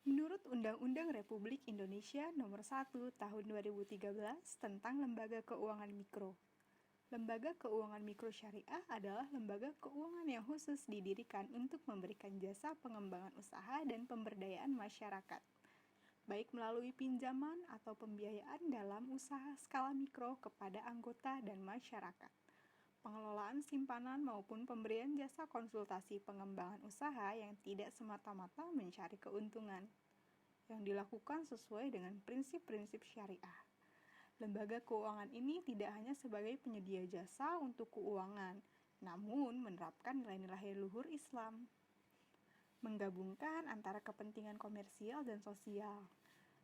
Menurut Undang-Undang Republik Indonesia Nomor 1 Tahun 2013 tentang Lembaga Keuangan Mikro, Lembaga Keuangan Mikro Syariah adalah lembaga keuangan yang khusus didirikan untuk memberikan jasa pengembangan usaha dan pemberdayaan masyarakat, baik melalui pinjaman atau pembiayaan dalam usaha skala mikro kepada anggota dan masyarakat, pengelolaan simpanan maupun pemberian jasa konsultasi pengembangan usaha yang tidak semata-mata mencari keuntungan, yang dilakukan sesuai dengan prinsip-prinsip syariah. Lembaga keuangan ini tidak hanya sebagai penyedia jasa untuk keuangan, namun menerapkan nilai-nilai luhur Islam, menggabungkan antara kepentingan komersial dan sosial.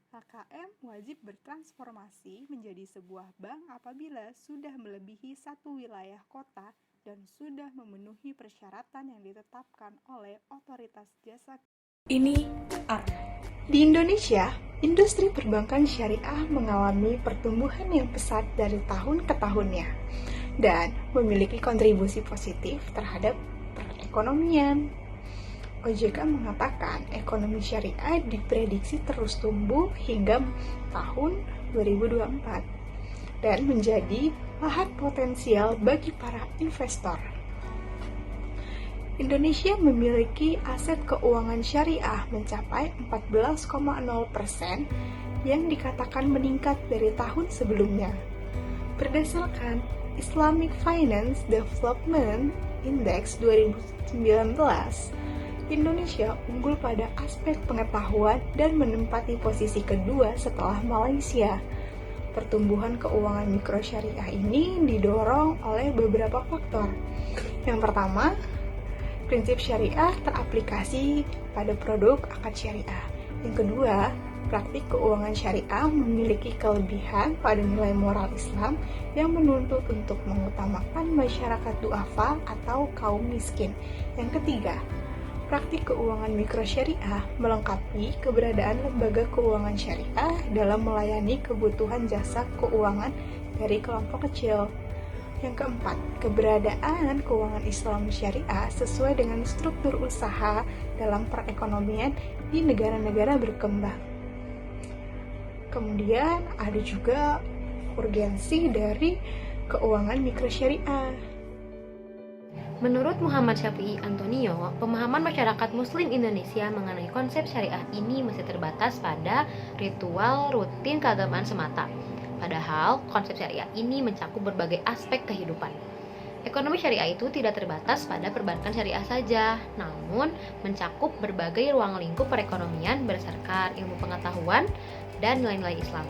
HKM wajib bertransformasi menjadi sebuah bank apabila sudah melebihi satu wilayah kota dan sudah memenuhi persyaratan yang ditetapkan oleh otoritas jasa. Ini di Indonesia, industri perbankan syariah mengalami pertumbuhan yang pesat dari tahun ke tahunnya dan memiliki kontribusi positif terhadap perekonomian. OJK mengatakan ekonomi syariah diprediksi terus tumbuh hingga tahun 2024 dan menjadi lahan potensial bagi para investor. Indonesia memiliki aset keuangan syariah mencapai 14,0% yang dikatakan meningkat dari tahun sebelumnya. Berdasarkan Islamic Finance Development Index 2019, Indonesia unggul pada aspek pengetahuan dan menempati posisi kedua setelah Malaysia. Pertumbuhan keuangan mikro syariah ini didorong oleh beberapa faktor. Yang pertama, prinsip syariah teraplikasi pada produk akad syariah. Yang kedua, praktik keuangan syariah memiliki kelebihan pada nilai moral Islam yang menuntut untuk mengutamakan masyarakat duafa atau kaum miskin. Yang ketiga, praktik keuangan mikro syariah melengkapi keberadaan lembaga keuangan syariah dalam melayani kebutuhan jasa keuangan dari kelompok kecil. Yang keempat, keberadaan keuangan Islam syariah sesuai dengan struktur usaha dalam perekonomian di negara-negara berkembang. Kemudian ada juga urgensi dari keuangan mikro syariah. Menurut Muhammad Syafi'i Antonio, pemahaman masyarakat Muslim Indonesia mengenai konsep syariah ini masih terbatas pada ritual rutin keagamaan semata. Padahal, konsep syariah ini mencakup berbagai aspek kehidupan. Ekonomi syariah itu tidak terbatas pada perbankan syariah saja, namun mencakup berbagai ruang lingkup perekonomian berdasarkan ilmu pengetahuan dan nilai-nilai Islam.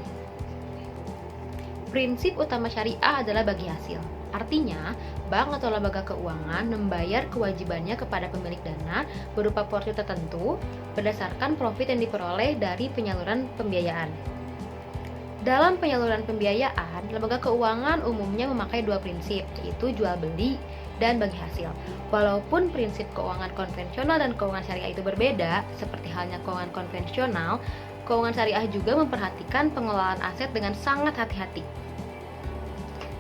Prinsip utama syariah adalah bagi hasil. Artinya, bank atau lembaga keuangan membayar kewajibannya kepada pemilik dana berupa porsi tertentu berdasarkan profit yang diperoleh dari penyaluran pembiayaan. Dalam penyaluran pembiayaan, lembaga keuangan umumnya memakai dua prinsip, yaitu jual beli dan bagi hasil. Walaupun prinsip keuangan konvensional dan keuangan syariah itu berbeda, seperti halnya keuangan konvensional, keuangan syariah juga memperhatikan pengelolaan aset dengan sangat hati-hati.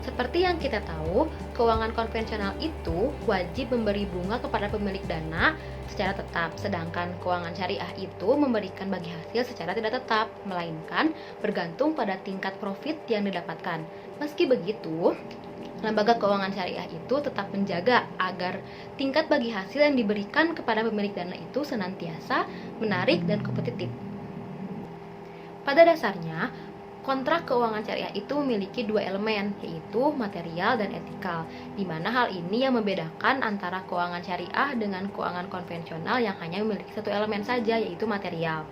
Seperti yang kita tahu, keuangan konvensional itu wajib memberi bunga kepada pemilik dana secara tetap, sedangkan keuangan syariah itu memberikan bagi hasil secara tidak tetap, melainkan bergantung pada tingkat profit yang didapatkan. Meski begitu, lembaga keuangan syariah itu tetap menjaga agar tingkat bagi hasil yang diberikan kepada pemilik dana itu senantiasa menarik dan kompetitif. Pada dasarnya, kontrak keuangan syariah itu memiliki dua elemen, yaitu material dan etikal, di mana hal ini yang membedakan antara keuangan syariah dengan keuangan konvensional yang hanya memiliki satu elemen saja, yaitu material.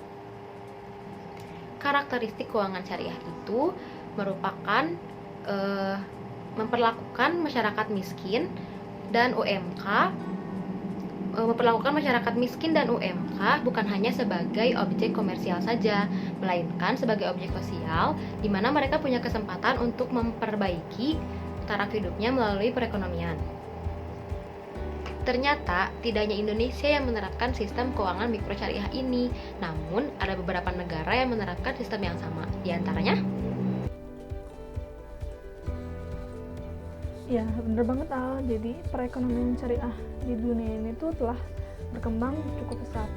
Karakteristik keuangan syariah itu merupakan memperlakukan masyarakat miskin dan UMK bukan hanya sebagai objek komersial saja, melainkan sebagai objek sosial, di mana mereka punya kesempatan untuk memperbaiki taraf hidupnya melalui perekonomian. Ternyata, tidak hanya Indonesia yang menerapkan sistem keuangan mikro syariah ini, namun ada beberapa negara yang menerapkan sistem yang sama, di antaranya Ya, bener banget Al. Jadi perekonomian syariah di dunia ini tuh telah berkembang cukup pesat.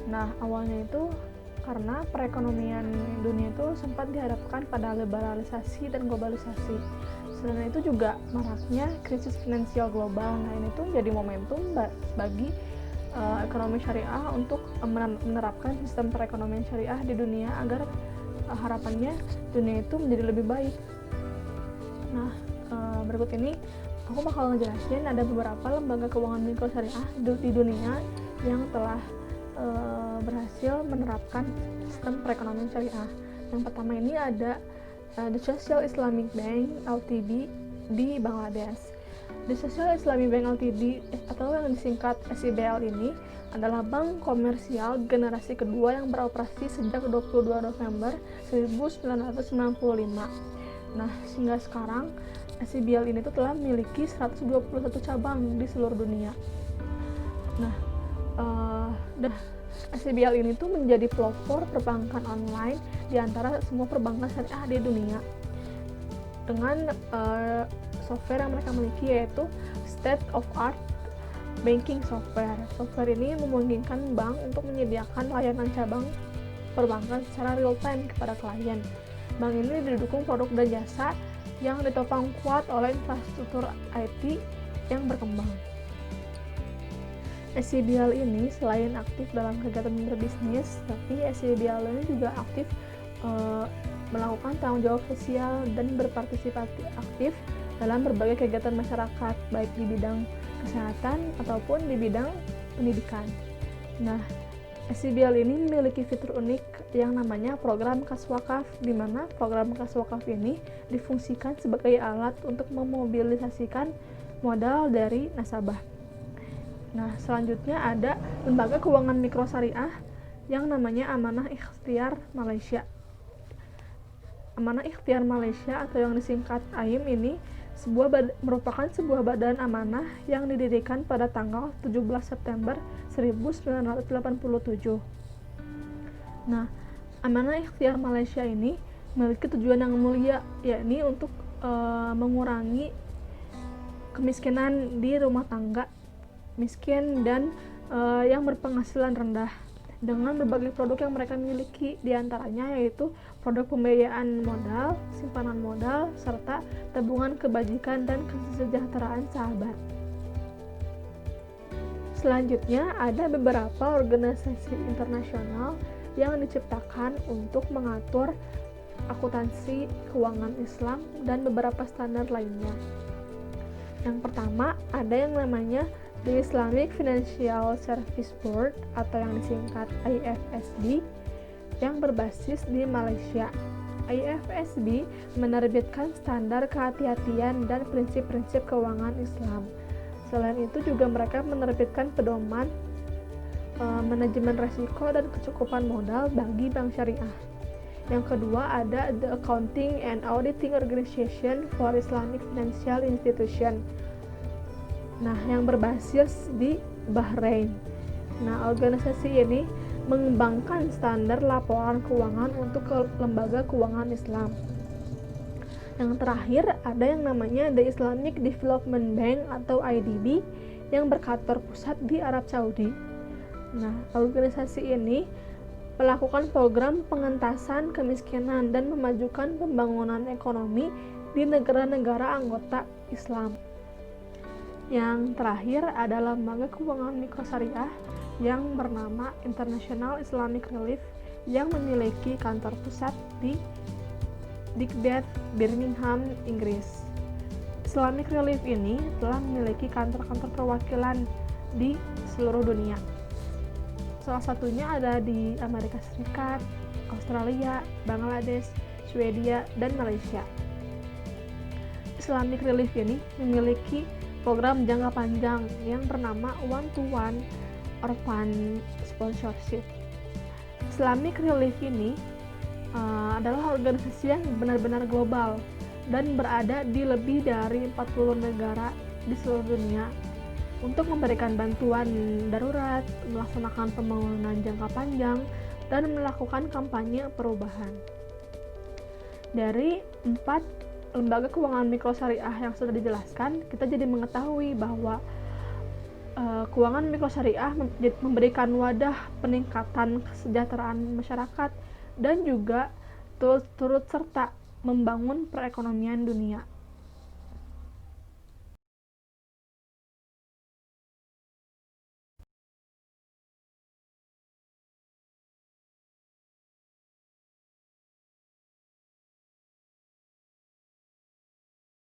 Nah, awalnya itu karena perekonomian dunia itu sempat dihadapkan pada liberalisasi dan globalisasi. Selain itu juga maraknya krisis finansial global. Nah, ini tuh jadi momentum bagi ekonomi syariah untuk menerapkan sistem perekonomian syariah di dunia agar harapannya dunia itu menjadi lebih baik. Nah, berikut ini aku bakal ngejelasin ada beberapa lembaga keuangan mikro syariah di dunia yang telah berhasil menerapkan sistem perekonomian syariah. Yang pertama ini ada The Social Islamic Bank Ltd di Bangladesh. The Social Islamic Bank Ltd atau yang disingkat SIBL ini adalah bank komersial generasi kedua yang beroperasi sejak 22 November 1995. Nah, hingga sekarang SIBL ini tuh telah memiliki 121 cabang di seluruh dunia. Nah, SIBL ini tuh menjadi pelopor perbankan online di antara semua perbankan syariah di dunia dengan software yang mereka miliki, yaitu state of art banking software. Software ini memungkinkan bank untuk menyediakan layanan cabang perbankan secara real time kepada klien. Bank ini didukung produk dan jasa yang ditopang kuat oleh infrastruktur IT yang berkembang. SIBL ini selain aktif dalam kegiatan berbisnis, tapi SIBL ini juga aktif melakukan tanggung jawab sosial dan berpartisipasi aktif dalam berbagai kegiatan masyarakat, baik di bidang kesehatan ataupun di bidang pendidikan. Nah, SIBL ini memiliki fitur unik yang namanya program kas wakaf, di mana program kas wakaf ini difungsikan sebagai alat untuk memobilisasikan modal dari nasabah. Nah, selanjutnya ada lembaga keuangan mikro syariah yang namanya Amanah Ikhtiar Malaysia. Amanah Ikhtiar Malaysia atau yang disingkat AIM ini merupakan sebuah badan amanah yang didirikan pada tanggal 17 September 1987. Nah, Amanah Ikhtiar Malaysia ini memiliki tujuan yang mulia, yakni untuk mengurangi kemiskinan di rumah tangga miskin dan yang berpenghasilan rendah dengan berbagai produk yang mereka miliki, diantaranya yaitu produk pembiayaan modal, simpanan modal, serta tabungan kebajikan dan kesejahteraan sahabat. Selanjutnya ada beberapa organisasi internasional yang diciptakan untuk mengatur akuntansi keuangan Islam dan beberapa standar lainnya. Yang pertama ada yang namanya The Islamic Financial Service Board atau yang disingkat IFSB yang berbasis di Malaysia. IFSB menerbitkan standar kehati-hatian dan prinsip-prinsip keuangan Islam. Selain itu juga mereka menerbitkan pedoman manajemen risiko dan kecukupan modal bagi bank syariah. Yang kedua ada The Accounting and Auditing Organization for Islamic Financial Institution. Nah, yang berbasis di Bahrain. Nah, organisasi ini mengembangkan standar laporan keuangan untuk lembaga keuangan Islam. Yang terakhir ada yang namanya The Islamic Development Bank atau IDB yang berkantor pusat di Arab Saudi. Nah, organisasi ini melakukan program pengentasan kemiskinan dan memajukan pembangunan ekonomi di negara-negara anggota Islam. Yang terakhir adalah lembaga keuangan mikro syariah yang bernama International Islamic Relief yang memiliki kantor pusat di Digbeth, Birmingham, Inggris. Islamic Relief ini telah memiliki kantor-kantor perwakilan di seluruh dunia. Salah satunya ada di Amerika Serikat, Australia, Bangladesh, Swedia, dan Malaysia. Islamic Relief ini memiliki program jangka panjang yang bernama One-to-One Orphan Sponsorship. Islamic Relief ini adalah organisasi yang benar-benar global dan berada di lebih dari 40 negara di seluruh dunia untuk memberikan bantuan darurat, melaksanakan pembangunan jangka panjang, dan melakukan kampanye perubahan. Dari 4 lembaga keuangan mikro syariah yang sudah dijelaskan, kita jadi mengetahui bahwa Keuangan mikrosyariah memberikan wadah peningkatan kesejahteraan masyarakat dan juga turut serta membangun perekonomian dunia.